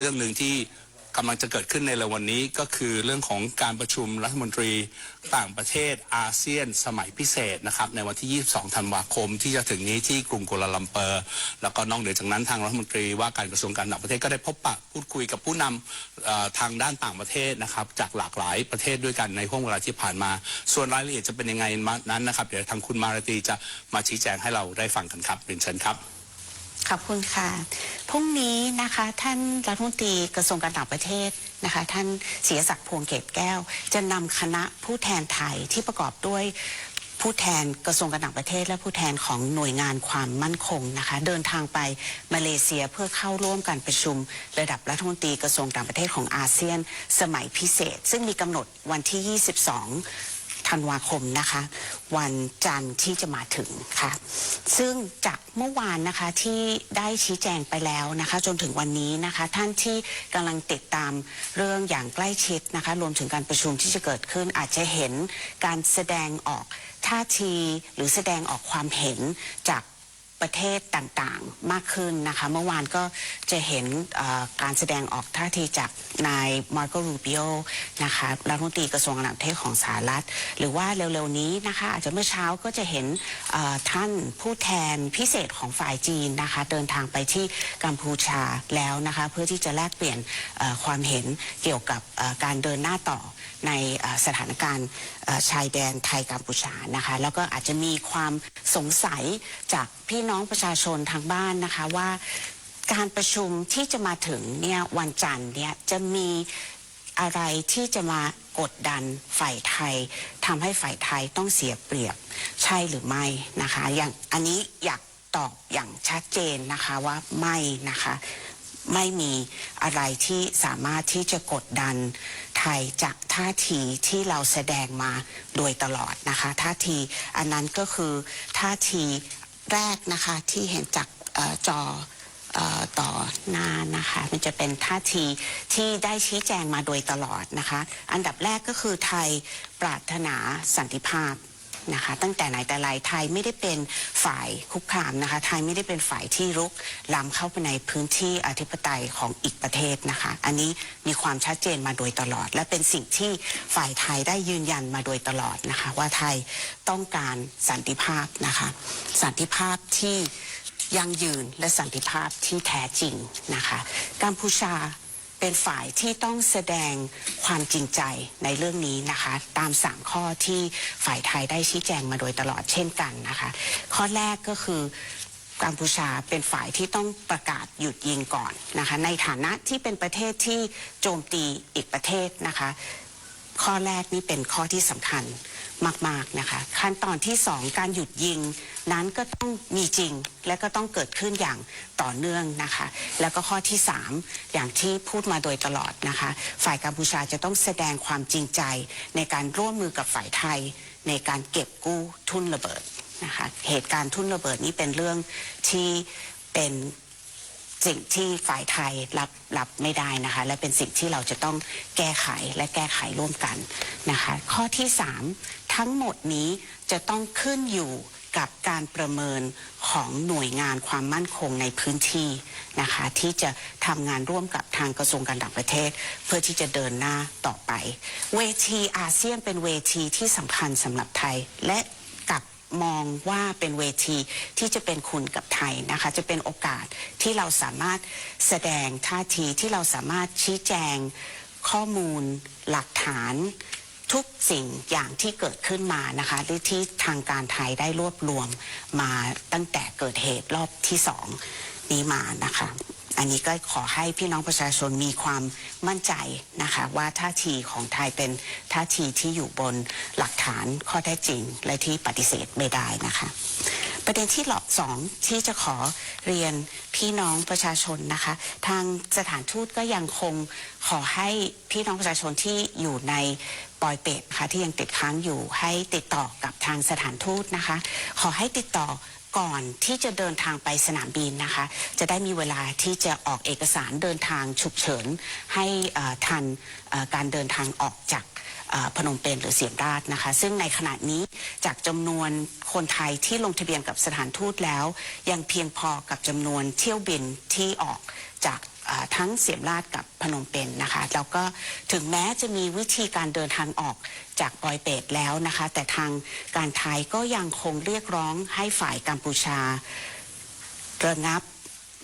เรื่องหนึ่งที่กำลังจะเกิดขึ้นในวันนี้ก็คือเรื่องของการประชุมรัฐมนตรีต่างประเทศอาเซียนสมัยพิเศษนะครับในวันที่ 22 ธันวาคมที่จะถึงนี้ที่กรุงกัวลาลัมเปอร์แล้วก็นอกเหนือจากนั้นทางรัฐมนตรีว่าการกระทรวงการต่างประเทศก็ได้พบปะพูดคุยกับผู้นำทางด้านต่างประเทศนะครับจากหลากหลายประเทศด้วยกันในห่วงเวลาที่ผ่านมาส่วนรายละเอียดจะเป็นยังไงนั้นนะครับเดี๋ยวทางคุณมาราตรีจะมาชี้แจงให้เราได้ฟังกันครับเรียนเชิญครับขอบคุณค่ะพรุ่งนี้นะคะท่านรัฐมนตรีกระทรวงการต่างประเทศนะคะท่านศิรศักดิ์พวงเกตแก้วจะนำคณะผู้แทนไทยที่ประกอบด้วยผู้แทนกระทรวงการต่างประเทศและผู้แทนของหน่วยงานความมั่นคงนะคะเดินทางไปมาเลเซียเพื่อเข้าร่วมการประชุมระดับรัฐมนตรีกระทรวงต่างประเทศของอาเซียนสมัยพิเศษซึ่งมีกำหนดวันที่ 22 ธันวาคมนะคะวันจันทร์ที่จะมาถึงค่ะซึ่งจากเมื่อวานนะคะที่ได้ชี้แจงไปแล้วนะคะจนถึงวันนี้นะคะท่านที่กำลังติดตามเรื่องอย่างใกล้ชิดนะคะรวมถึงการประชุมที่จะเกิดขึ้นอาจจะเห็นการแสดงออกท่าทีหรือแสดงออกความเห็นจากประเทศต่างๆมากขึ้นนะคะเมื่อวานก็จะเห็นการแสดงออกท่าทีจากนายมาร์โก รูบิโอนะคะรัฐมนตรีกระทรวงการต่างประเทศของสหรัฐหรือว่าเร็วๆนี้นะคะอาจจะเมื่อเช้าก็จะเห็นท่านผู้แทนพิเศษของฝ่ายจีนนะคะเดินทางไปที่กัมพูชาแล้วนะคะเพื่อที่จะแลกเปลี่ยนความเห็นเกี่ยวกับการเดินหน้าต่อในสถานการณ์ชายแดนไทยกัมพูชานะคะแล้วก็อาจจะมีความสงสัยจากพี่น้องประชาชนทางบ้านนะคะว่าการประชุมที่จะมาถึงเนี่ยวันจันทร์เนี่ยจะมีอะไรที่จะมากดดันฝ่ายไทยทำให้ฝ่ายไทยต้องเสียเปรียบใช่หรือไม่นะคะอย่างอันนี้อยากตอบอย่างชัดเจนนะคะว่าไม่นะคะไม่มีอะไรที่สามารถที่จะกดดันไทยจากท่าทีที่เราแสดงมาโดยตลอดนะคะท่าทีอันนั้นก็คือท่าทีแรกนะคะที่เห็นจากจอต่อหน้านะคะมันจะเป็นท่าทีที่ได้ชี้แจงมาโดยตลอดนะคะอันดับแรกก็คือไทยปรารถนาสันติภาพนะคะตั้งแต่ไหนแต่ไรไทยไม่ได้เป็นฝ่ายคุกคามนะคะไทยไม่ได้เป็นฝ่ายที่รุกล้ำเข้าไปในพื้นที่อธิปไตยของอีกประเทศนะคะอันนี้มีความชัดเจนมาโดยตลอดและเป็นสิ่งที่ฝ่ายไทยได้ยืนยันมาโดยตลอดนะคะว่าไทยต้องการสันติภาพนะคะสันติภาพที่ยั่งยืนและสันติภาพที่แท้จริงนะคะกัมพูชาเป็นฝ่ายที่ต้องแสดงความจริงใจในเรื่องนี้นะคะตาม3ข้อที่ฝ่ายไทยได้ชี้แจงมาโดยตลอดเช่นกันนะคะข้อแรกก็คือกัมพูชาเป็นฝ่ายที่ต้องประกาศหยุดยิงก่อนนะคะในฐานะที่เป็นประเทศที่โจมตีอีกประเทศนะคะข้อแรกนี่เป็นข้อที่สำคัญมากๆนะคะขั้นตอนที่2การหยุดยิงนั้นก็ต้องมีจริงและก็ต้องเกิดขึ้นอย่างต่อเนื่องนะคะแล้วก็ข้อที่3อย่างที่พูดมาโดยตลอดนะคะฝ่ายกัมพูชาจะต้องแสดงความจริงใจในการร่วมมือกับฝ่ายไทยในการเก็บกู้ทุ่นระเบิดนะคะเหตุการณ์ทุ่นระเบิดนี้เป็นเรื่องที่เป็นสิ่งที่ฝ่ายไทยรับไม่ได้นะคะและเป็นสิ่งที่เราจะต้องแก้ไขและแก้ไขร่วมกันนะคะข้อที่3ทั้งหมดนี้จะต้องขึ้นอยู่กับการประเมินของหน่วยงานความมั่นคงในพื้นที่นะคะที่จะทำงานร่วมกับทางกระทรวงการต่างประเทศเพื่อที่จะเดินหน้าต่อไปเวทีอาเซียนเป็นเวทีที่สำคัญสำหรับไทยและมองว่าเป็นเวทีที่จะเป็นคุณกับไทยนะคะจะเป็นโอกาสที่เราสามารถแสดงท่าทีที่เราสามารถชี้แจงข้อมูลหลักฐานทุกสิ่งอย่างที่เกิดขึ้นมานะคะที่ทางการไทยได้รวบรวมมาตั้งแต่เกิดเหตุรอบที่2นี้มานะคะอันนี้ก็ขอให้พี่น้องประชาชนมีความมั่นใจนะคะว่าท่าทีของไทยเป็นท่าทีที่อยู่บนหลักฐานข้อเท็จจริงและที่ปฏิเสธไม่ได้นะคะประเด็นที่2ที่จะขอเรียนพี่น้องประชาชนนะคะทางสถานทูตก็ยังคงขอให้พี่น้องประชาชนที่อยู่ในปอยเปตค่ะที่ยังติดค้างอยู่ให้ติดต่อกับทางสถานทูตนะคะขอให้ติดต่อก่อนที่จะเดินทางไปสนามบินนะคะจะได้มีเวลาที่จะออกเอกสารเดินทางฉุกเฉินให้ทันการเดินทางออกจากพนมเปญหรือเสียมราชนะคะซึ่งในขณะนี้จากจำนวนคนไทยที่ลงทะเบียนกับสถานทูตแล้วยังเพียงพอกับจำนวนเที่ยวบินที่ออกจาก ทั้งเสียมราชกับพนมเปญนะคะแล้วก็ถึงแม้จะมีวิธีการเดินทางออกจากปอยเปตแล้วนะคะแต่ทางการไทยก็ยังคงเรียกร้องให้ฝ่ายกัมพูชาระงับ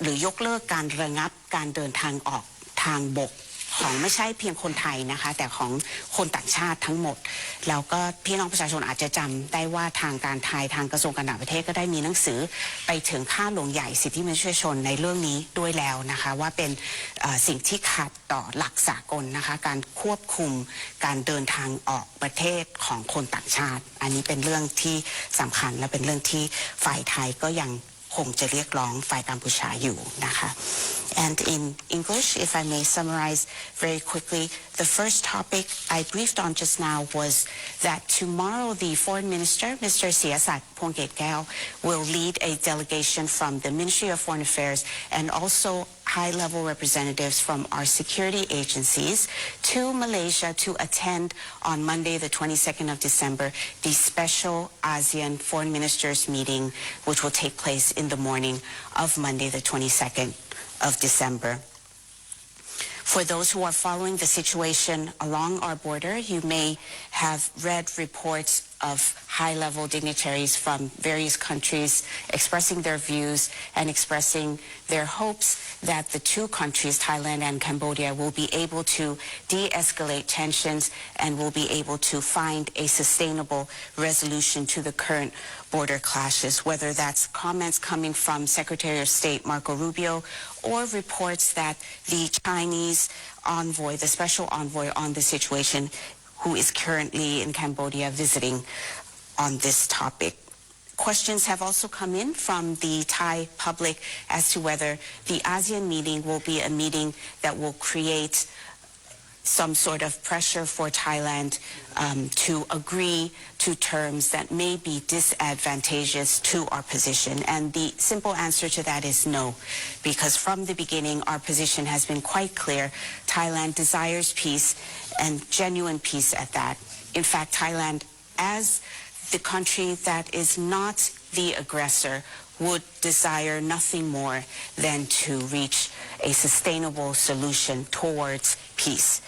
หรือยกเลิกการระงับการเดินทางออกทางบกของไม่ใช่เพียงคนไทยนะคะแต่ของคนต่างชาติทั้งหมดแล้วก็พี่น้องประชาชนอาจจะจำได้ว่าทางการไทยทางกระทรวงการต่างประเทศก็ได้มีหนังสือไปถึงข้าหลวงใหญ่สิทธิมนุษยชนในเรื่องนี้ด้วยแล้วนะคะว่าเป็นสิ่งที่ขัดต่อหลักสากลนะคะการควบคุมการเดินทางออกประเทศของคนต่างชาติอันนี้เป็นเรื่องที่สำคัญและเป็นเรื่องที่ฝ่ายไทยก็ยังคงจะเรียกร้องฝ่ายกัมพูชาอยู่นะคะ And in English, if I may summarize very quickly, the first topic I briefed on just now was that tomorrow the Foreign Minister, Mr. Siasat Phongketkaew, will lead a delegation from the Ministry of Foreign Affairs and also high-level representatives from our security agencies to Malaysia to attend on Monday, the 22nd of December, the special ASEAN Foreign Ministers meeting, which will take place in the morning of Monday, the 22nd of December. For those who are following the situation along our border, you may have read reports of high-level dignitaries from various countries expressing their views and expressing their hopes that the two countries, Thailand and Cambodia, will be able to de-escalate tensions and will be able to find a sustainable resolution to the current border clashes, whether that's comments coming from Secretary of State Marco Rubio or reports that the Chinese envoy, the special envoy on the situation, who is currently in Cambodia visiting on this topic. Questions have also come in from the Thai public as to whether the ASEAN meeting will be a meeting that will create some sort of pressure for Thailand to agree to terms that may be disadvantageous to our position. And the simple answer to that is no, because from the beginning, our position has been quite clear. Thailand desires peace and genuine peace at that. In fact, Thailand, as the country that is not the aggressor, would desire nothing more than to reach a sustainable solution towards peace.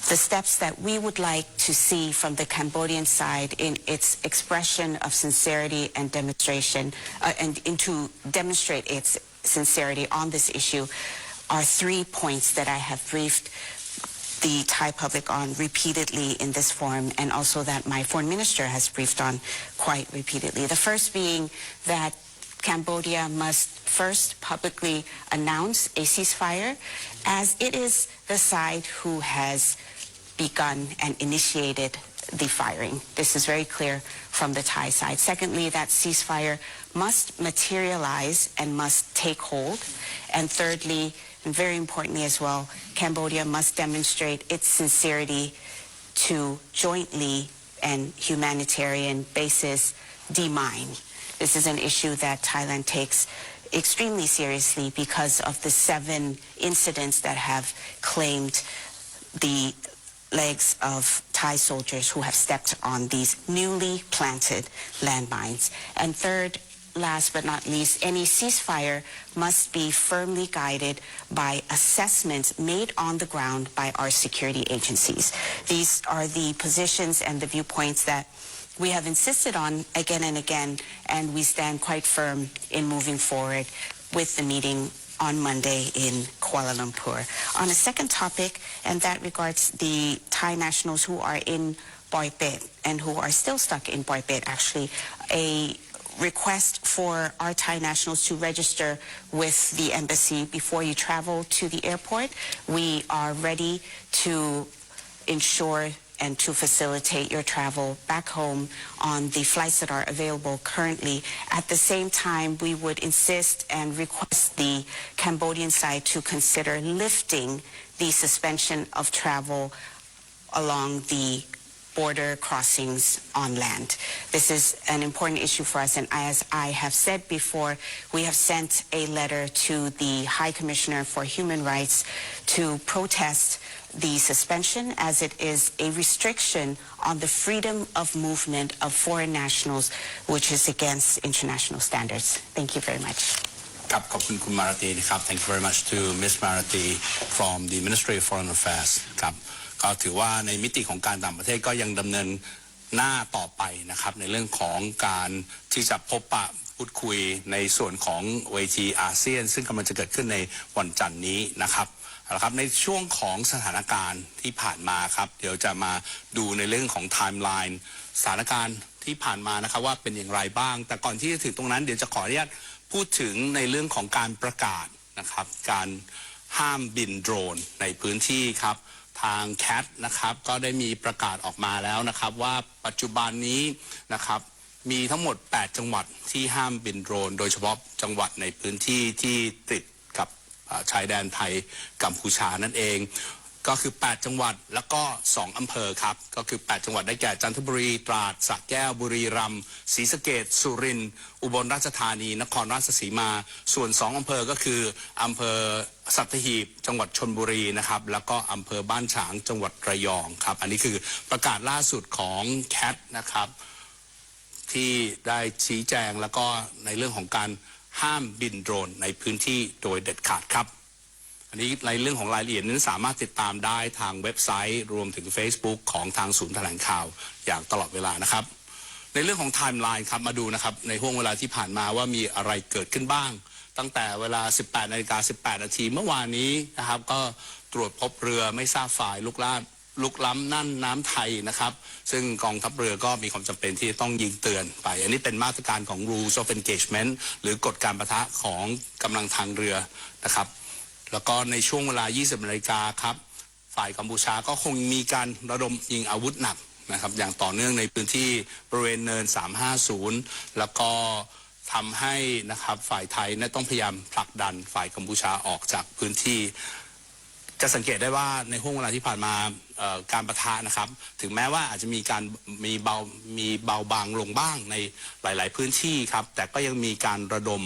The steps that we would like to see from the Cambodian side in its expression of sincerity and demonstration, and to demonstrate its sincerity on this issue, are 3 points that I have briefed the Thai public on repeatedly in this forum, and also that my foreign minister has briefed on quite repeatedly. The first being that Cambodia must first publicly announce a ceasefire, as it is the side who has begun and initiated the firing. This is very clear from the Thai side. Secondly, that ceasefire must materialize and must take hold. And thirdly, and very importantly as well, Cambodia must demonstrate its sincerity to jointly and humanitarian basis demine. This is an issue that Thailand takes extremely seriously because of the 7 incidents that have claimed the legs of Thai soldiers who have stepped on these newly planted landmines. And third, last but not least, any ceasefire must be firmly guided by assessments made on the ground by our security agencies. These are the positions and the viewpoints that we have insisted on again and again, and we stand quite firm in moving forward with the meeting on Monday in Kuala Lumpur. On a second topic, and that regards the Thai nationals who are in Poi Pet and who are still stuck in Poi Pet, actually, a request for our Thai nationals to register with the embassy before you travel to the airport. We are ready to ensure and to facilitate your travel back home on the flights that are available currently. At the same time, we would insist and request the Cambodian side to consider lifting the suspension of travel along the border crossings on land. This is an important issue for us, and as I have said before, we have sent a letter to the High Commissioner for Human Rights to protest the suspension, as it is a restriction on the freedom of movement of foreign nationals, which is against international standards. Thank you very much. ครับขอบคุณคุณมาราตีนะครับ Thank you very much to Miss Marati from the Ministry of Foreign Affairs ครับก็ถือว่าในมิติของการต่างประเทศก็ยังดำเนินหน้าต่อไปนะครับในเรื่องของการที่จะพบปะพูดคุยในส่วนของเวทีอาเซียนซึ่งกำลังจะเกิดขึ้นในวันจันทร์นี้นะครับเอาละครับในช่วงของสถานการณ์ที่ผ่านมาครับเดี๋ยวจะมาดูในเรื่องของไทม์ไลน์สถานการณ์ที่ผ่านมานะครับว่าเป็นอย่างไรบ้างแต่ก่อนที่จะถึงตรงนั้นเดี๋ยวจะขออนุญาตพูดถึงในเรื่องของการประกาศนะครับการห้ามบินโดรนในพื้นที่ครับทางแคทนะครับก็ได้มีประกาศออกมาแล้วนะครับว่าปัจจุบันนี้นะครับมีทั้งหมด8จังหวัดที่ห้ามบินโดรนโดยเฉพาะจังหวัดในพื้นที่ที่ติดกับชายแดนไทยกัมพูชานั่นเองก็คือ8จังหวัดแล้วก็2อำเภอครับก็คือ8จังหวัดได้แก่จันทบุรีตราดสระแก้วบุรีรัมย์ศรีสะเกษสุรินทร์อุบลราชธานีนครราชสีมาส่วน2อำเภอก็คืออำเภอสัตหีบจังหวัดชลบุรีนะครับแล้วก็อำเภอบ้านฉางจังหวัดระยองครับอันนี้คือประกาศล่าสุดของแคทนะครับที่ได้ชี้แจงแล้วก็ในเรื่องของการห้ามบินโดรนในพื้นที่โดยเด็ดขาดครับอันนี้ในเรื่องของรายละเอียดนั้นสามารถติดตามได้ทางเว็บไซต์รวมถึง Facebook ของทางศูนย์แถลงข่าวอย่างตลอดเวลานะครับในเรื่องของไทม์ไลน์ครับมาดูนะครับในห่วงเวลาที่ผ่านมาว่ามีอะไรเกิดขึ้นบ้างตั้งแต่เวลา 18:18 นาทีเมื่อวานนี้นะครับก็ตรวจพบเรือไม่ทราบฝ่ายลุกล้ำน่านน้ำไทยนะครับซึ่งกองทัพเรือก็มีความจำเป็นที่จะต้องยิงเตือนไปอันนี้เป็นมาตรการของ Rules of Engagement หรือกฎการปะทะของกำลังทางเรือนะครับแล้วก็ในช่วงเวลา 20 นาฬิกาครับฝ่ายกัมพูชาก็คงมีการระดมยิงอาวุธหนักนะครับอย่างต่อเนื่องในพื้นที่บริเวณเนิน 350 แล้วก็ทำให้นะครับฝ่ายไทยต้องพยายามผลักดันฝ่ายกัมพูชาออกจากพื้นที่จะสังเกตได้ว่าในห่วงเวลาที่ผ่านมาการปะทะนะครับถึงแม้ว่าอาจจะมีการมีเบาบางลงบ้างในหลายๆพื้นที่ครับแต่ก็ยังมีการระดม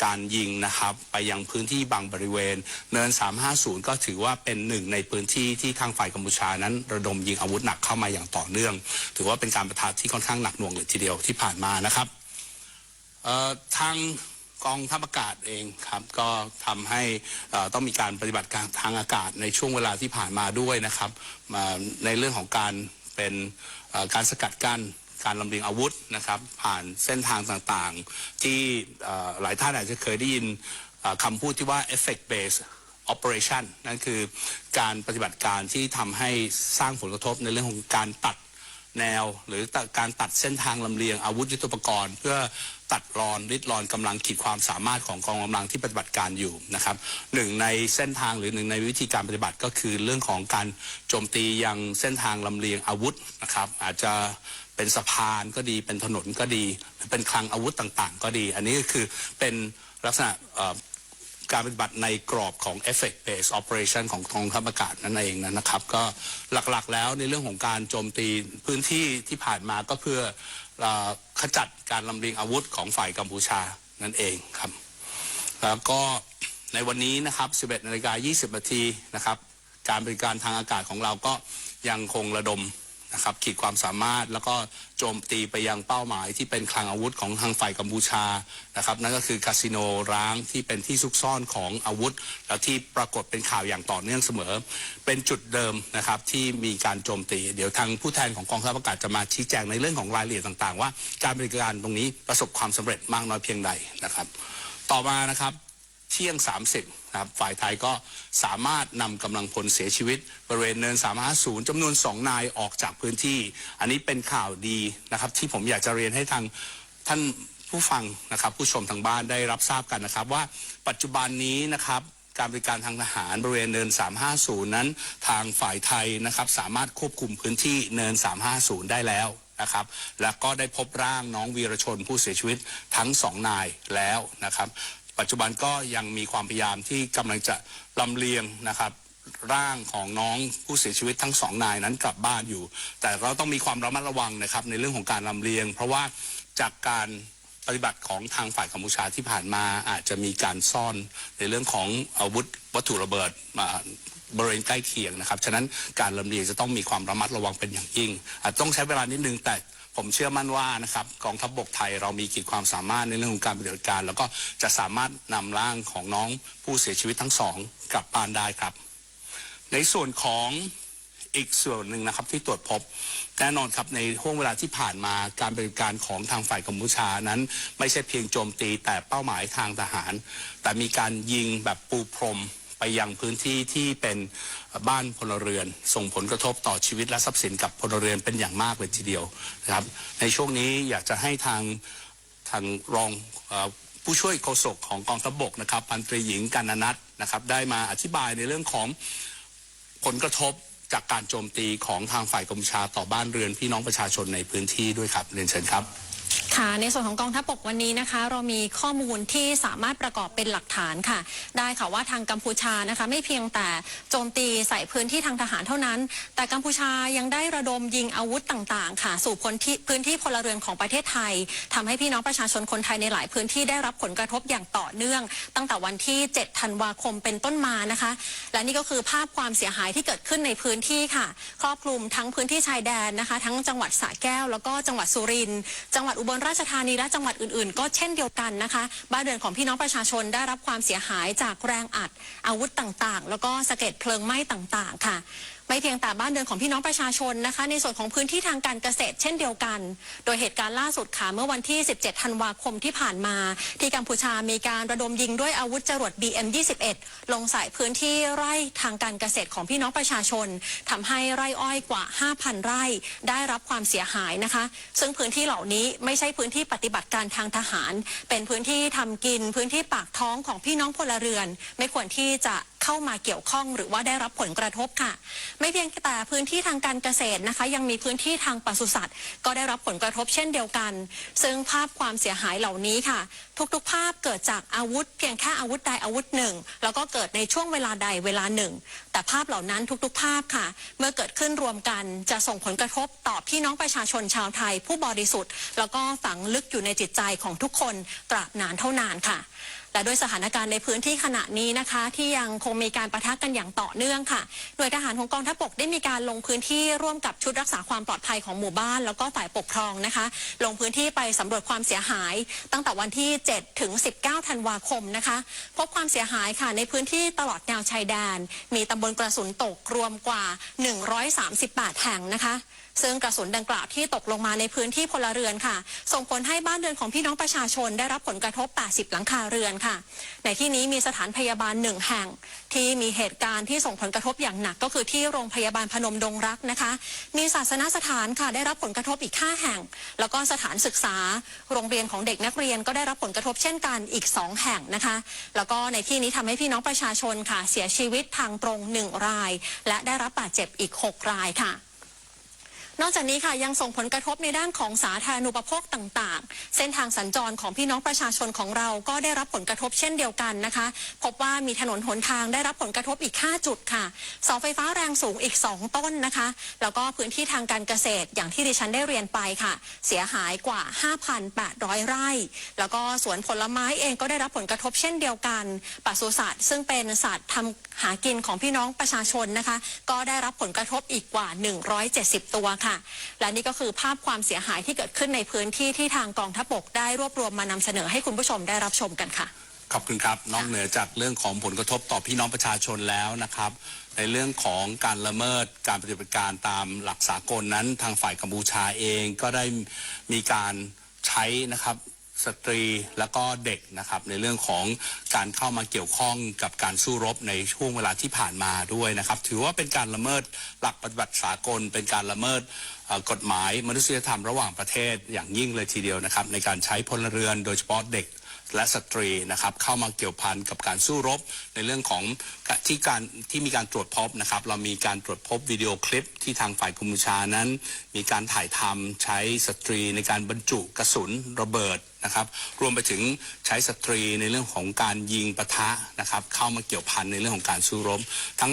การยิงนะครับไปยังพื้นที่บางบริเวณเนิน 350 ก็ถือว่าเป็นหนึ่งในพื้นที่ที่ทางฝ่ายกัมพูชานั้นระดมยิงอาวุธหนักเข้ามาอย่างต่อเนื่องถือว่าเป็นการปะทะที่ค่อนข้างหนักหน่วงเลยทีเดียวที่ผ่านมานะครับทางกองทัพอากาศเองครับก็ทำให้ต้องมีการปฏิบัติการทางอากาศในช่วงเวลาที่ผ่านมาด้วยนะครับในเรื่องของการเป็นการสกัดกั้นการลำเลียงอาวุธนะครับผ่านเส้นทางต่างๆที่หลายท่านอาจจะเคยได้ยินคำพูดที่ว่า effect based operation นั่นคือการปฏิบัติการที่ทำให้สร้างผลกระทบในเรื่องของการตัดแนวหรือการตัดเส้นทางลำเลียงอาวุธยุทโธปกรณ์เพื่อตัดริดรอนกำลังขีดความสามารถของกองกำลังที่ปฏิบัติการอยู่นะครับหนึ่งในเส้นทางหรือหนึ่งในวิธีการปฏิบัติก็คือเรื่องของการโจมตียังเส้นทางลำเลียงอาวุธนะครับอาจจะเป็นสะพานก็ดีเป็นถนนก็ดีเป็นคลังอาวุธต่างๆก็ดีอันนี้ก็คือเป็นลักษณะการปฏิบัติในกรอบของ effect based operation ของกองทัพอากาศนั่นเองนะครับก็หลักๆแล้วในเรื่องของการโจมตีพื้นที่ที่ผ่านมาก็เพื่อขจัดการลำเลียงอาวุธของฝ่ายกัมพูชานั่นเองครับแล้วก็ในวันนี้นะครับ 11:20 นาทีนะครับการบริการทางอากาศของเราก็ยังคงระดมนะครับขีดความสามารถแล้วก็โจมตีไปยังเป้าหมายที่เป็นคลังอาวุธของทางฝ่ายกัมพูชานะครับนั่นก็คือคาสิโนร้างที่เป็นที่ซุกซ่อนของอาวุธและที่ปรากฏเป็นข่าวอย่างต่อเนื่องเสมอเป็นจุดเดิมนะครับที่มีการโจมตีเดี๋ยวทางผู้แทนของกองทัพอากาศจะมาชี้แจงในเรื่องของรายละเอียดต่างๆว่าการบริการตรงนี้ประสบความสำเร็จมากน้อยเพียงใดนะครับต่อมานะครับเที่ยง 30นะครับฝ่ายไทยก็สามารถนำกำลังพลเสียชีวิตบริเวณเนิน 350 จำนวน2 นายออกจากพื้นที่อันนี้เป็นข่าวดีนะครับที่ผมอยากจะเรียนให้ทางท่านผู้ฟังนะครับผู้ชมทางบ้านได้รับทราบกันนะครับว่าปัจจุบันนี้นะครับการบริการทางทหารบริเวณเนิน 350 นั้นทางฝ่ายไทยนะครับสามารถควบคุมพื้นที่เนิน 350 ได้แล้วนะครับแล้วก็ได้พบร่างน้องวีรชนผู้เสียชีวิตทั้ง2 นายแล้วนะครับปัจจุบันก็ยังมีความพยายามที่กำลังจะลำเลียงนะครับร่างของน้องผู้เสียชีวิตทั้ง2 นายนั้นกลับบ้านอยู่แต่เราต้องมีความระมัดระวังนะครับในเรื่องของการลำเลียงเพราะว่าจากการปฏิบัติของทางฝ่ายกัมพูชาที่ผ่านมาอาจจะมีการซ่อนในเรื่องของอาวุธวัตถุระเบิดบริเวณใกล้เคียงนะครับฉะนั้นการลำเลียงจะต้องมีความระมัดระวังเป็นอย่างยิ่งอาจต้องใช้เวลานิดนึงแต่ ผมเชื่อมั่นว่านะครับกองทัพบกไทยเรามีขีดความสามารถในเรื่องของการปฏิบัติการแล้วก็จะสามารถนำร่างของน้องผู้เสียชีวิตทั้งสองกลับบ้านได้ครับในส่วนของอีกส่วนหนึ่งนะครับที่ตรวจพบแน่นอนครับในห่วงเวลาที่ผ่านมาการปฏิบัติการของทางฝ่ายกัมพูชานั้นไม่ใช่เพียงโจมตีแต่เป้าหมายทางทหารแต่มีการยิงแบบปูพรมไปยังพื้นที่ที่เป็นบ้านพลเรือนส่งผลกระทบต่อชีวิตและทรัพย์สินกับพลเรือนเป็นอย่างมากเลยทีเดียวนะครับในช่วงนี้อยากจะให้ทางรองผู้ช่วยโฆษกของกองทัพบกนะครับพันตรีหญิงกนนัทนะครับได้มาอธิบายในเรื่องของผลกระทบจากการโจมตีของทางฝ่ายกัมพูชาต่อบ้านเรือนพี่น้องประชาชนในพื้นที่ด้วยครับเรียนเชิญครับค่ะในส่วนของกองทัพบกวันนี้นะคะเรามีข้อมูลที่สามารถประกอบเป็นหลักฐานค่ะได้ค่ะว่าทางกัมพูชานะคะไม่เพียงแต่โจมตีใส่พื้นที่ทางทหารเท่านั้นแต่กัมพูชายังได้ระดมยิงอาวุธต่างๆค่ะสู่พื้นที่พลเรือนของประเทศไทยทำให้พี่น้องประชาชนคนไทยในหลายพื้นที่ได้รับผลกระทบอย่างต่อเนื่องตั้งแต่วันที่7 ธันวาคมเป็นต้นมานะคะและนี่ก็คือภาพความเสียหายที่เกิดขึ้นในพื้นที่ค่ะครอบคลุมทั้งพื้นที่ชายแดนนะคะทั้งจังหวัดสระแก้วแล้วก็จังหวัดสุรินทร์จังหวัดอุบลราชธานีและจังหวัดอื่นๆก็เช่นเดียวกันนะคะบ้านเรือนของพี่น้องประชาชนได้รับความเสียหายจากแรงอัดอาวุธต่างๆแล้วก็สะเก็ดเพลิงไหม้ต่างๆค่ะไม่เพียงแต่บ้านเรือนของพี่น้องประชาชนนะคะในส่วนของพื้นที่ทางการเกษตรเช่นเดียวกันโดยเหตุการณ์ล่าสุดค่ะเมื่อวันที่17 ธันวาคมที่ผ่านมาที่กัมพูชามีการระดมยิงด้วยอาวุธจรวด BM-21 ลงใส่พื้นที่ไร่ทางการเกษตรของพี่น้องประชาชนทำให้ไร่อ้อยกว่า 5,000 ไร่ได้รับความเสียหายนะคะซึ่งพื้นที่เหล่านี้ไม่ใช่พื้นที่ปฏิบัติการทางทหารเป็นพื้นที่ทำกินพื้นที่ปากท้องของพี่น้องพลเรือนไม่ควรที่จะเข้ามาเกี่ยวข้องหรือว่าได้รับผลกระทบค่ะไม่เพียงแต่พื้นที่ทางการเกษตรนะคะยังมีพื้นที่ทางปศุสัตว์ก็ได้รับผลกระทบเช่นเดียวกันซึ่งภาพความเสียหายเหล่านี้ค่ะทุกๆภาพเกิดจากอาวุธเพียงแค่อาวุธใดอาวุธหนึ่งแล้วก็เกิดในช่วงเวลาใดเวลาหนึ่งแต่ภาพเหล่านั้นทุกๆภาพค่ะเมื่อเกิดขึ้นรวมกันจะส่งผลกระทบต่อพี่น้องประชาชนชาวไทยผู้บริสุทธิ์แล้วก็ฝังลึกอยู่ในจิตใจของทุกคนตราบนานเท่านานค่ะและด้วยสถานการณ์ในพื้นที่ขณะนี้นะคะที่ยังคงมีการปะทะกันอย่างต่อเนื่องค่ะหน่วยทหารของกองทัพบกได้มีการลงพื้นที่ร่วมกับชุดรักษาความปลอดภัยของหมู่บ้านแล้วก็ฝ่ายปกครองนะคะลงพื้นที่ไปสำรวจความเสียหายตั้งแต่วันที่7 ถึง 19 ธันวาคมนะคะพบความเสียหายค่ะในพื้นที่ตลอดแนวชายแดนมีตำบลกระสุนตกรวมกว่า138แห่งนะคะซึ่งกระสุนดังกล่าวที่ตกลงมาในพื้นที่พลเรือนค่ะส่งผลให้บ้านเรือนของพี่น้องประชาชนได้รับผลกระทบ80หลังคาเรือนค่ะในที่นี้มีสถานพยาบาล1แห่งที่มีเหตุการณ์ที่ส่งผลกระทบอย่างหนักก็คือที่โรงพยาบาลพนมดงรักนะคะมีศาสนสถานค่ะได้รับผลกระทบอีก5แห่งแล้วก็สถานศึกษาโรงเรียนของเด็กนักเรียนก็ได้รับผลกระทบเช่นกันอีก2แห่งนะคะแล้วก็ในที่นี้ทำให้พี่น้องประชาชนค่ะเสียชีวิตทางตรง1รายและได้รับบาดเจ็บอีก6รายค่ะนอกจากนี้ค่ะยังส่งผลกระทบในด้านของสาธารณูปโภคต่างๆเส้นทางสัญจรของพี่น้องประชาชนของเราก็ได้รับผลกระทบเช่นเดียวกันนะคะพบว่ามีถนนหนทางได้รับผลกระทบอีก5จุดค่ะเสาไฟฟ้าแรงสูงอีก2ต้นนะคะแล้วก็พื้นที่ทางการเกษตรอย่างที่ดิฉันได้เรียนไปค่ะเสียหายกว่า 5,800 ไร่แล้วก็สวนผลไม้เองก็ได้รับผลกระทบเช่นเดียวกันปศุสัตว์ซึ่งเป็นสัตว์ทำหากินของพี่น้องประชาชนนะคะก็ได้รับผลกระทบอีกกว่า170ตัวและนี่ก็คือภาพความเสียหายที่เกิดขึ้นในพื้นที่ที่ทางกองทัพบกได้รวบรวมมานำเสนอให้คุณผู้ชมได้รับชมกันค่ะขอบคุณครับนอกเหนือจากเรื่องของผลกระทบต่อพี่น้องประชาชนแล้วนะครับในเรื่องของการละเมิดการปฏิบัติการตามหลักสากลนั้นทางฝ่ายกัมพูชาเองก็ได้มีการใช้นะครับสตรีและก็เด็กนะครับในเรื่องของการเข้ามาเกี่ยวข้องกับการสู้รบในช่วงเวลาที่ผ่านมาด้วยนะครับถือว่าเป็นการละเมิดหลักปฏิบัติสากลเป็นการละเมิดกฎหมายมนุษยธรรมระหว่างประเทศอย่างยิ่งเลยทีเดียวนะครับในการใช้พลเรือนโดยเฉพาะเด็กและสตรีนะครับเข้ามาเกี่ยวพันกับการสู้รบในเรื่องของที่มีการตรวจพบนะครับเรามีการตรวจพบวิดีโอคลิปที่ทางฝ่ายกัมพูชานั้นมีการถ่ายทำใช้สตรีในการบรรจุกระสุนระเบิดนะครับรวมไปถึงใช้สตรีในเรื่องของการยิงปะทะนะครับเข้ามาเกี่ยวพันในเรื่องของการสู้รบทั้ง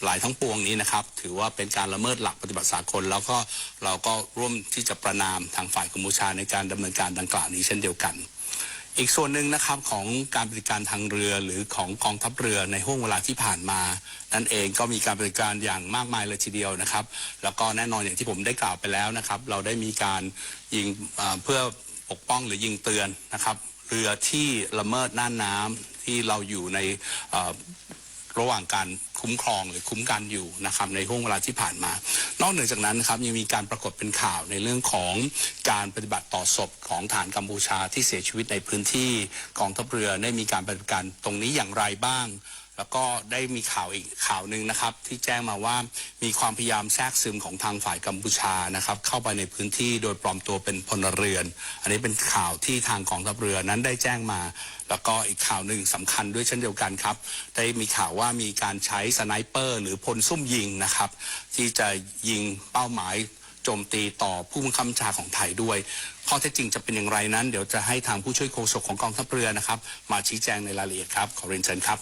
หลายทั้งปวงนี้นะครับถือว่าเป็นการละเมิดหลักปฏิบัติสากลแล้วก็เราก็ร่วมที่จะประณามทางฝ่ายกัมพูชาในการดำเนินการดังกล่าวนี้เช่นเดียวกัน อีกส่วนหนึ่งนะครับของการบริการทางเรือหรือของกองทัพเรือในห่วงเวลาที่ผ่านมานั่นเองก็มีการบริการอย่างมากมายเลยทีเดียวนะครับแล้วก็แน่นอนอย่างที่ผมได้กล่าวไปแล้วนะครับเราได้มีการยิงเพื่อปกป้องหรือยิงเตือนนะครับเรือที่ละเมิดน่านน้ำที่เราอยู่ในระหว่างการคุ้มครองหรือคุ้มกันอยู่นะครับในห่วงเวลาที่ผ่านมานอกเหนือจากนั้นนะครับยังมีการปรากฏเป็นข่าวในเรื่องของการปฏิบัติต่อศพของทหารกัมพูชาที่เสียชีวิตในพื้นที่กองทัพเรือได้มีการปฏิบัติการตรงนี้อย่างไรบ้างแล้วก็ได้มีข่าวอีกข่าวหนึ่งนะครับที่แจ้งมาว่ามีความพยายามแทรกซึมของทางฝ่ายกัมพูชานะครับเข้าไปในพื้นที่โดยปลอมตัวเป็นพลเรือนอันนี้เป็นข่าวที่ทางกองทัพเรือนั้นได้แจ้งมาแล้วก็อีกข่าวหนึ่งสำคัญด้วยเช่นเดียวกันครับได้มีข่าวว่ามีการใช้สไนเปอร์หรือพลซุ่มยิงนะครับที่จะยิงเป้าหมายโจมตีต่อผู้บังคับบัญชาของไทยด้วยข้อเท็จจริงจะเป็นอย่างไรนั้นเดี๋ยวจะให้ทางผู้ช่วยโฆษกของกองทัพเรือนะครับมาชี้แจงในรายละเอียดครับขอเรียนเชิญครับ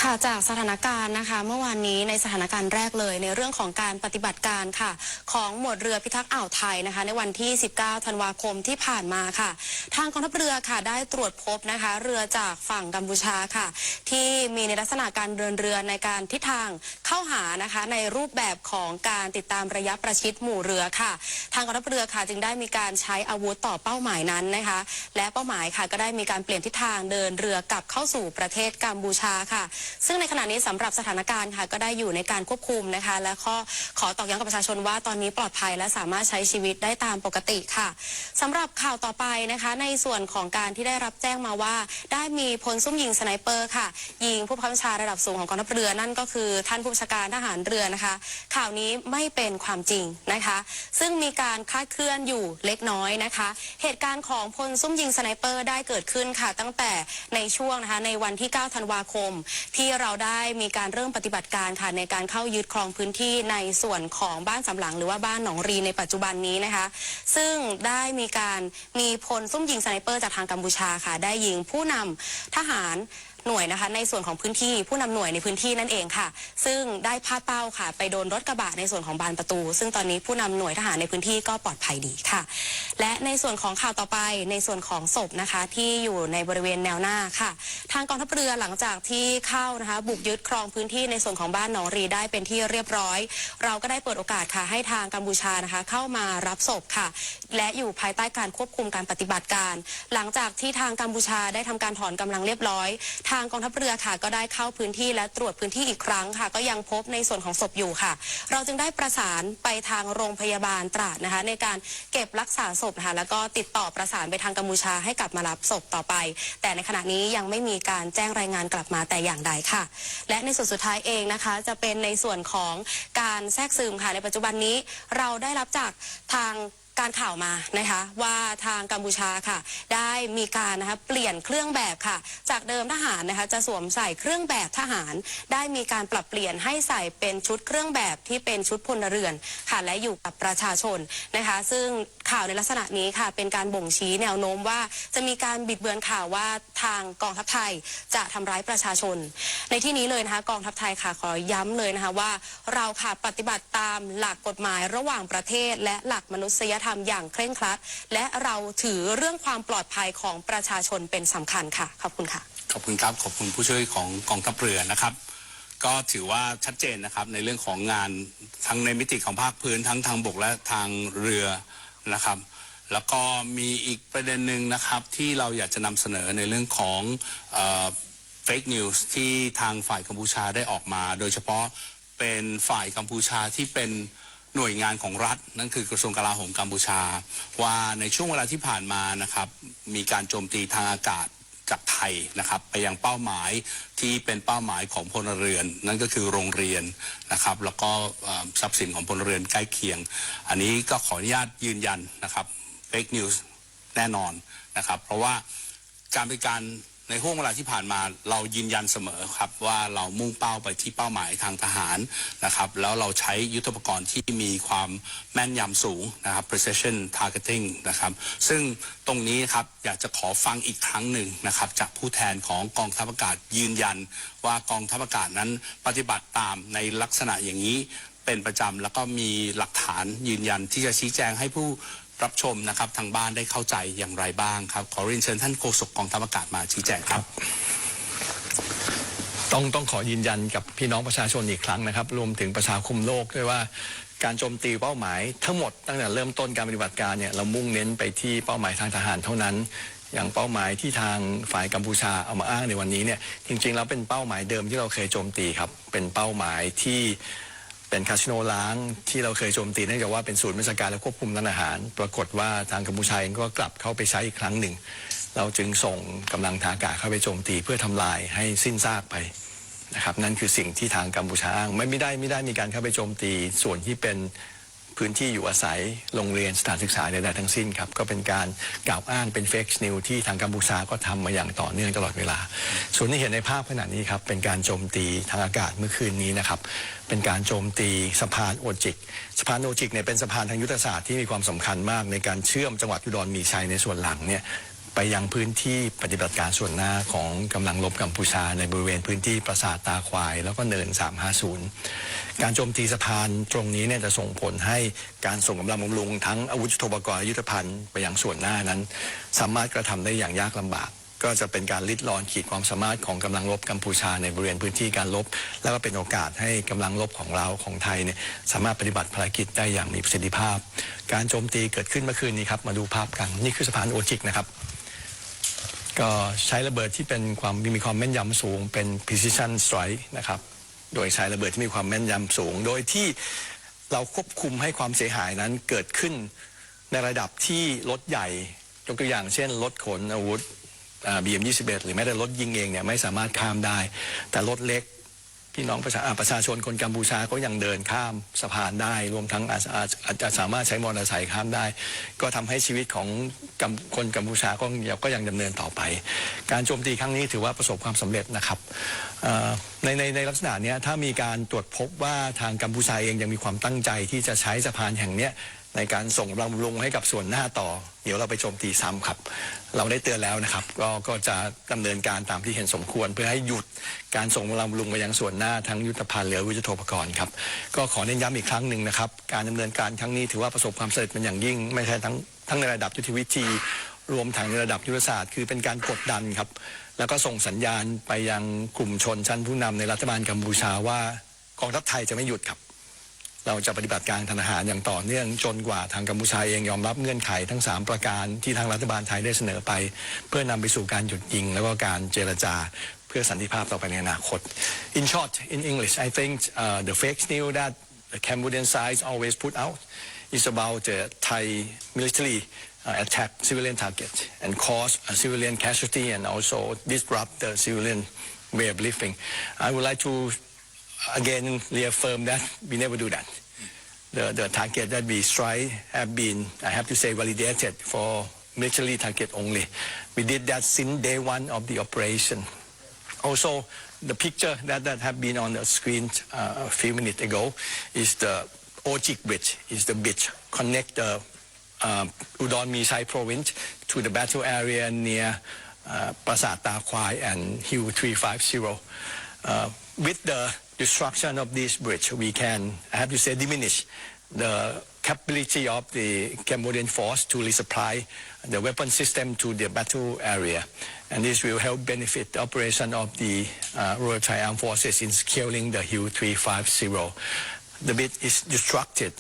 ค่ะจากสถานการณ์นะคะเมื่อวานนี้ในสถานการณ์แรกเลยในเรื่องของการปฏิบัติการค่ะของหมวดเรือพิทักษ์อ่าวไทยนะคะในวันที่19ธันวาคมที่ผ่านมาค่ะทางกองทัพเรือค่ะได้ตรวจพบนะคะเรือจากฝั่งกัมพูชาค่ะที่มีในลักษณะการเดินเรือในการทิศทางเข้าหานะคะในรูปแบบของการติดตามระยะประชิดหมู่เรือค่ะทางกองทัพเรือค่ะจึงได้มีการใช้อาวุธต่อเป้าหมายนั้นนะคะและเป้าหมายค่ะก็ได้มีการเปลี่ยนทิศทางเดินเรือกลับเข้าสู่ประเทศกัมพูชาค่ะซึ่งในขณะนี้สำหรับสถานการณ์ค่ะก็ได้อยู่ในการควบคุมนะคะและก็ขอตอกย้ำกับประชาชนว่าตอนนี้ปลอดภัยและสามารถใช้ชีวิตได้ตามปกติค่ะสำหรับข่าวต่อไปนะคะในส่วนของการที่ได้รับแจ้งมาว่าได้มีพลซุ่มยิงสไนเปอร์ค่ะยิงผู้บังคับบัญชาระดับสูงของกองทัพเรือนั่นก็คือท่านผู้บัญชาการทหารเรือนะคะข่าวนี้ไม่เป็นความจริงนะคะซึ่งมีการคลาดเคลื่อนอยู่เล็กน้อยนะคะเหตุการณ์ของพลซุ่มยิงสไนเปอร์ได้เกิดขึ้นค่ะตั้งแต่ในช่วงนะคะในวันที่9ธันวาคมที่เราได้มีการเริ่มปฏิบัติการค่ะในการเข้ายึดครองพื้นที่ในส่วนของบ้านสำหลังหรือว่าบ้านหนองรีในปัจจุบันนี้นะคะซึ่งได้มีพลซุ่มยิงสไนเปอร์จากทางกัมพูชาค่ะได้ยิงผู้นำทหารหน่วยนะคะในส่วนของพื้นที่ผู้นำหน่วยในพื้นที่นั่นเองค่ะซึ่งได้พลาดเป้าค่ะไปโดนรถกระบะในส่วนของบานประตูซึ่งตอนนี้ผู้นำหน่วยทหารในพื้นที่ก็ปลอดภัยดีค่ะและในส่วนของข่าวต่อไปในส่วนของศพนะคะที่อยู่ในบริเวณแนวหน้าค่ะทางกองทัพเรือหลังจากที่เข้านะคะบุกยึดครองพื้นที่ในส่วนของบ้านหนองรีได้เป็นที่เรียบร้อยเราก็ได้เปิดโอกาสค่ะให้ทางกัมพูชานะคะเข้ามารับศพค่ะและอยู่ภายใต้การควบคุมการปฏิบัติการหลังจากที่ทางกัมพูชาได้ทำการถอนกำลังเรียบร้อยทางกองทัพเรือค่ะก็ได้เข้าพื้นที่และตรวจพื้นที่อีกครั้งค่ะก็ยังพบในส่วนของศพอยู่ค่ะเราจึงได้ประสานไปทางโรงพยาบาลตราดนะคะในการเก็บรักษาศพนะคะแล้วก็ติดต่อประสานไปทางกัมพูชาให้กลับมารับศพต่อไปแต่ในขณะนี้ยังไม่มีการแจ้งรายงานกลับมาแต่อย่างใดค่ะและในส่วนสุดท้ายเองนะคะจะเป็นในส่วนของการแทรกซึมค่ะในปัจจุบันนี้เราได้รับจากทางการข่าวมานะคะว่าทางกัมพูชาค่ะได้มีการนะคะเปลี่ยนเครื่องแบบค่ะจากเดิมทหารนะคะจะสวมใส่เครื่องแบบทหารได้มีการปรับเปลี่ยนให้ใส่เป็นชุดเครื่องแบบที่เป็นชุดพลเรือนค่ะและอยู่กับประชาชนนะคะซึ่งข่าวในลักษณะนี้ค่ะเป็นการบ่งชี้แนวโน้มว่าจะมีการบิดเบือนข่าวว่าทางกองทัพไทยจะทำร้ายประชาชนในที่นี้เลยนะคะกองทัพไทยค่ะขอย้ำเลยนะคะว่าเราค่ะปฏิบัติตามหลักกฎหมายระหว่างประเทศและหลักมนุษยธรรมอย่างเคร่งครัดและเราถือเรื่องความปลอดภัยของประชาชนเป็นสำคัญค่ะขอบคุณค่ะขอบคุณครับขอบคุณผู้ช่วยของกองทัพเรือนะครับก็ถือว่าชัดเจนนะครับในเรื่องของงานทั้งในมิติของภาคพื้นทั้งทางบกและทางเรือนะครับแล้วก็มีอีกประเด็นหนึ่งนะครับที่เราอยากจะนำเสนอในเรื่องของfake news ที่ทางฝ่ายกัมพูชาได้ออกมาโดยเฉพาะเป็นฝ่ายกัมพูชาที่เป็นหน่วยงานของรัฐนั่นคือกระทรวงกลาโหมกัมพูชาว่าในช่วงเวลาที่ผ่านมานะครับมีการโจมตีทางอากาศจากไทยนะครับไปยังเป้าหมายที่เป็นเป้าหมายของพลเรือนนั่นก็คือโรงเรียนนะครับแล้วก็ทรัพย์สินของพลเรือนใกล้เคียงอันนี้ก็ขออนุญาตยืนยันนะครับfake news แน่นอนนะครับเพราะว่าการบริการในห่วงเวลาที่ผ่านมาเรายืนยันเสมอครับว่าเรามุ่งเป้าไปที่เป้าหมายทางทหารนะครับแล้วเราใช้ยุทโธปกรณ์ที่มีความแม่นยำสูงนะครับ precision targeting นะครับซึ่งตรงนี้ครับอยากจะขอฟังอีกครั้งหนึ่งนะครับจากผู้แทนของกองทัพอากาศยืนยันว่ากองทัพอากาศนั้นปฏิบัติตามในลักษณะอย่างนี้เป็นประจำแล้วก็มีหลักฐานยืนยันที่จะชี้แจงให้ผู้ รับชมนะครับทางบ้านได้เข้าใจอย่างไรบ้างครับขอเรียนเชิญท่านโฆษกกองทัพอากาศมาชี้แจงครับ ต้องขอยืนยันกับพี่น้องประชาชนอีกครั้งนะครับรวมถึงประชาคมโลกด้วยว่าการโจมตีเป้าหมายทั้งหมดตั้งแต่เริ่มต้นการปฏิบัติการเนี่ยเรามุ่งเน้นไปที่เป้าหมายทางทหารเท่านั้นอย่างเป้าหมายที่ทางฝ่ายกัมพูชาเอามาอ้างในวันนี้เนี่ยจริงๆแล้วเป็นเป้าหมายเดิมที่เราเคยโจมตีครับเป็นเป้าหมายที่เป็นคาสิโนล้างที่เราเคยโจมตีเนื่องจากว่าเป็นศูนย์บัญชาการและควบคุมทางทหารปรากฏว่าทางกัมพูชาเองก็กลับเข้าไปใช้อีกครั้งหนึ่งเราจึงส่งกำลังทางอากาศเข้าไปโจมตีเพื่อทำลายให้สิ้นซากไปนะครับนั่นคือสิ่งที่ทางกัมพูชาอ้างไม่ได้มีการเข้าไปโจมตีส่วนที่เป็นพื้นที่อยู่อาศัยโรงเรียนสถานศึกษาใดๆทั้งสิ้นครับก็เป็นการกล่าวอ้างเป็นเฟกซ์นิวที่ทางกัมพูชาก็ทำมาอย่างต่อเนื่องตลอดเวลาส่วนที่เห็นในภาพขณะนี้ครับเป็นการโจมตีทางอากาศเมื่อคืนนี้นะครับเป็นการโจมตีสะพานโอจิกสะพานโอจิกเนี่ยเป็นสะพานทางยุทธศาสตร์ที่มีความสำคัญมากในการเชื่อมจังหวัดอุดรมีชัยในส่วนหลังเนี่ยไปยังพื้นที่ปฏิบัติการส่วนหน้าของกำลังรบกัมพูชาในบริเวณพื้นที่ปราสาทตาควายแล้วก็เนิน350การโจมตีสะพานตรงนี้เนี่ยจะส่งผลให้การส่งกำลังบำรุงทั้งอาวุธยุทโธปกรณ์และยุทธภัณฑ์ไปยังส่วนหน้านั้นสามารถกระทำได้อย่างยากลำบากก็จะเป็นการลิดรอนขีดความสามารถของกำลังรบกัมพูชาในบริเวณพื้นที่การรบแล้วก็เป็นโอกาสให้กำลังรบของเราของไทยเนี่ยสามารถปฏิบัติภารกิจได้อย่างมีประสิทธิภาพการโจมตีเกิดขึ้นเมื่อคืนนี้ครับมาดูภาพกันนี่คือสะพานโอจิกนะครับก็ใช้ระเบิดที่เป็นมีความแม่นยำสูงเป็น precision strike นะครับโดยใช้ระเบิดที่มีความแม่นยำสูงโดยที่เราควบคุมให้ความเสียหายนั้นเกิดขึ้นในระดับที่รถใหญ่ยกตัวอย่างเช่นรถขนอาวุธBM-21 หรือแม้แต่รถยิงเองเนี่ยไม่สามารถข้ามได้แต่รถเล็กพี่น้องประชาชนคนกัมพูชาก็ยังเดินข้ามสะพานได้รวมทั้งอาจจะสามารถใช้มอเตอร์ไซค์ข้ามได้ก็ทำให้ชีวิตของคนกัมพูชาก็ยังดำเนินต่อไปการโจมตีครั้งนี้ถือว่าประสบความสำเร็จนะครับในลักษณะนี้ถ้ามีการตรวจพบว่าทางกัมพูชาเองยังมีความตั้งใจที่จะใช้สะพานแห่งนี้ในการส่งกำลังบำรุงให้กับส่วนหน้าต่อเดี๋ยวเราไปโจมตีซ้ำครับเราได้เตือนแล้วนะครับก็จะดำเนินการตามที่เห็นสมควรเพื่อให้หยุดการส่งกำลังบำรุงไปยังส่วนหน้าทั้งยุทธภัณฑ์หรือยุทโธปกรณ์ครับก็ขอเน้นย้ำอีกครั้งหนึ่งนะครับการดำเนินการครั้งนี้ถือว่าประสบความสำเร็จเป็นอย่างยิ่งไม่ใช่ทั้งในระดับยุทธวิธีรวมทั้งในระดับยุทธศาสตร์คือเป็นการกดดันครับแล้วก็ส่งสัญญาณไปยังกลุ่มชนชั้นผู้นำในรัฐบาลกัมพูชาว่ากองทัพไทยจะไม่หยุดครับเราจะปฏิบัติการทางทหารอย่างต่อเนื่องจนกว่าทางกัมพูชาเองยอมรับเงื่อนไขทั้ง3ประการที่ทางรัฐบาลไทยได้เสนอไปเพื่อนำไปสู่การหยุดยิงแล้วก็การเจรจาเพื่อสันติภาพต่อไปในอนาคต In short, in English, I think the fake news that the Cambodian side always put out is about the Thai military attack civilian target and cause a civilian casualty and also disrupt the civilian way of living. I would like to again reaffirm that we never do that. The target that we strike have been, I have to say, validated for military target only. We did that since day one of the operation. Also, the picture that have been on the screen a few minutes ago is the Ojik Bridge, is the bridge connect the Udon Misai province to the battle area near Prasat Ta Kwai and Hill 350. With the destruction of this bridge, we can, I have to say, diminish the capability of the Cambodian force to resupply the weapon system to the battle area. And this will help benefit the operation of the Royal Thai Armed Forces in securing the Hill 350. The bridge is destructed.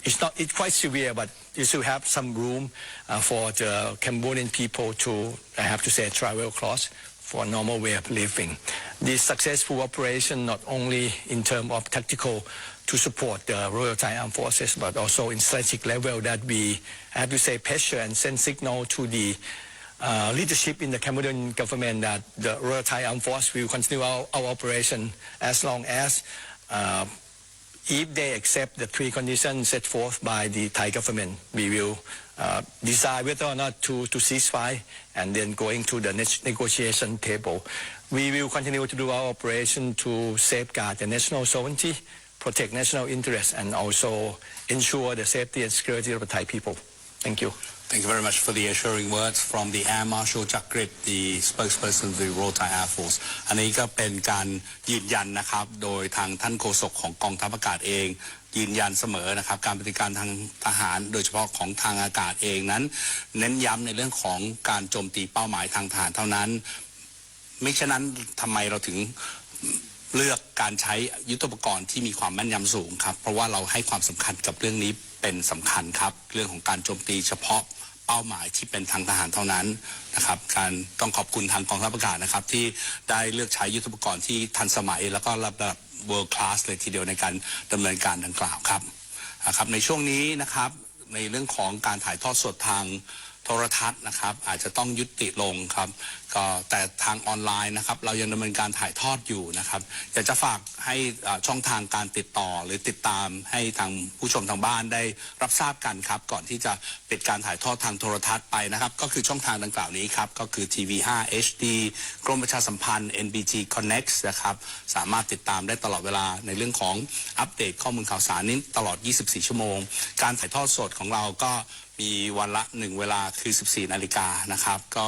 It's quite severe, but you still have some room for the Cambodian people to, I have to say, travel across for a normal way of living. This successful operation, not only in terms of tactical to support the Royal Thai Armed Forces, but also in strategic level that we have to say pressure and send signal to the leadership in the Cambodian government that the Royal Thai Armed Force will continue our operation as long as if they accept the 3 conditions set forth by the Thai government. We will decide whether or not to cease fire and then going to the negotiation table. We will continue to do our operation to safeguard the national sovereignty, protect national interests, and also ensure the safety and security of the Thai people. Thank you. Thank you very much for the assuring words from the Air Marshal Chakrit, the spokesperson of the Royal Thai Air Force. อันนี้ก็เป็นการยืนยันนะครับโดยทางท่านโฆษกของกองทัพอากาศเอง ยืนยันเสมอนะครับการปฏิการทางทหารโดยเฉพาะของทางอากาศเองนั้น เน้นย้ำในเรื่องของการโจมตีเป้าหมายทางทหารเท่านั้นไม่ฉะนั้นทำไมเราถึงเลือกการใช้ยุทโธปกรณ์ที่มีความแม่นยำสูงครับเพราะว่าเราให้ความสำคัญกับเรื่องนี้เป็นสำคัญครับเรื่องของการโจมตีเฉพาะเป้าหมายที่เป็นทางทหารเท่านั้นนะครับการต้องขอบคุณทางกองทัพอากาศนะครับที่ได้เลือกใช้ยุทโธปกรณ์ที่ทันสมัยแล้วก็ระดับ world class เลยทีเดียวในการดำเนินการดังกล่าวครับนะครับในช่วงนี้นะครับในเรื่องของการถ่ายทอดสดทางโทรทัศน์นะครับอาจจะต้องยุติลงครับก็แต่ทางออนไลน์นะครับเรายังดำเนินการถ่ายทอดอยู่นะครับอยากจะฝากให้ช่องทางการติดต่อหรือติดตามให้ทางผู้ชมทางบ้านได้รับทราบกันครับก่อนที่จะปิดการถ่ายทอดทางโทรทัศน์ไปนะครับก็คือช่องทางดังกล่าวนี้ครับก็คือ TV5 HD กรมประชาสัมพันธ์ NBT Connect นะครับสามารถติดตามได้ตลอดเวลาในเรื่องของอัปเดตข้อมูลข่าวสารนี้ตลอด 24 ชั่วโมงการถ่ายทอดสดของเราก็มีวันละ1เวลาคือ 14 นาฬิกานะครับก็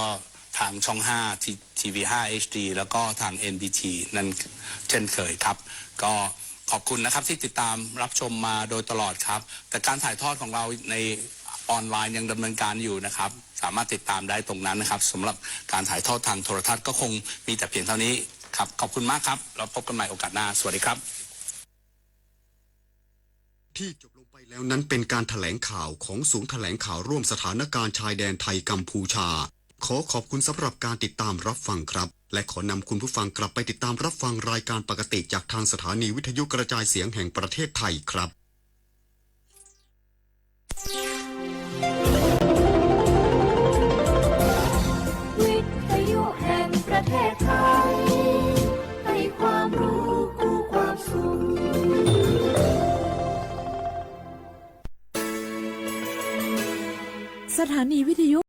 ทางช่อง 5 TV5 HD แล้วก็ทาง NBT นั่นเช่นเคยครับก็ขอบคุณนะครับที่ติดตามรับชมมาโดยตลอดครับแต่การถ่ายทอดของเราในออนไลน์ยังดำเนินการอยู่นะครับสามารถติดตามได้ตรงนั้นนะครับสำหรับการถ่ายทอดทางโทรทัศน์ก็คงมีแต่เพียงเท่านี้ครับขอบคุณมากครับแล้วพบกันใหม่โอกาสหน้าสวัสดีครับที่จบลงไปแล้วนั้นเป็นการแถลงข่าวของศูนย์แถลงข่าวร่วมสถานการณ์ชายแดนไทยกัมพูชาขอขอบคุณสำหรับการติดตามรับฟังครับและขอนำคุณผู้ฟังกลับไปติดตามรับฟังรายการปกติจากทางสถานีวิทยุกระจายเสียงแห่งประเทศไทยครับวิทยุแห่งประเทศไทยให้ความรู้คู่ความสุขสถานีวิทยุ